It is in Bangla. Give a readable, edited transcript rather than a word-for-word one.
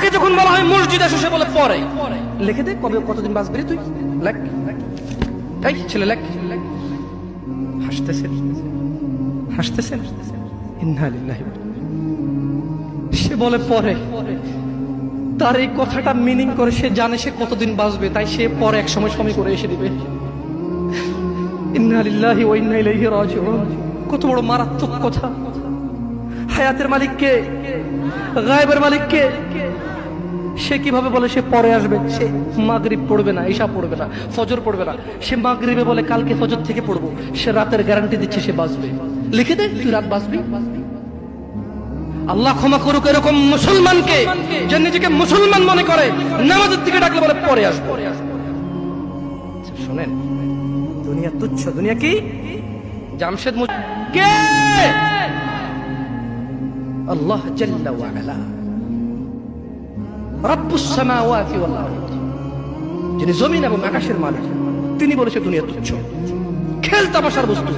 তাকে যখন বলা হয় মসজিদে এসে, সে বলে পরে। লিখে দে কবে কতদিন বাঁচবি রে তুই, লেখ। এই ছেলে লেখ। হাসতেছেন, হাসতেছেন। ইন্না লিল্লাহি। সে বলে পরে। তার এই কথাটা মিনিং করে সে জানে সে কতদিন বাঁচবে, তাই সে পরে এক সময় সময় করে এসে দিবে। ইন্না লিল্লাহি ওয়া ইন্না ইলাইহি রাজিউন। কত বড় মারাত্মক কথা। হায়াতের মালিক কে? গায়েবের মালিক কে? সে কিভাবে বলে সে পরে আসবে? সে মাগরিব পড়বে না, ঈশা পড়বে না, ফজর পড়বে না। সে মাগরিবে বলে কালকে ফজর থেকে পড়বো। সে রাতের গ্যারান্টি দিচ্ছে সে বাঁচবে। লিখে দে তুই রাত বাঁচবি। আল্লাহ ক্ষমা করুক এরকম মুসলমানকে, যে নিজেকে মুসলমান মনে করে, নামাজের দিকে ডাকলে বলে পরে আসবো। শোনেন, দুনিয়া তুচ্ছ। দুনিয়া কি? জামশেদ কে? আল্লাহ জাল্লা ওয়া আলা, রব্বুস সামাওয়াতি ওয়াল আরদ, যিনি জমিন এবং আকাশের মালিক। তিনি বলেছে দুনিয়া তুচ্ছ, খেল তামাশার বস্তু।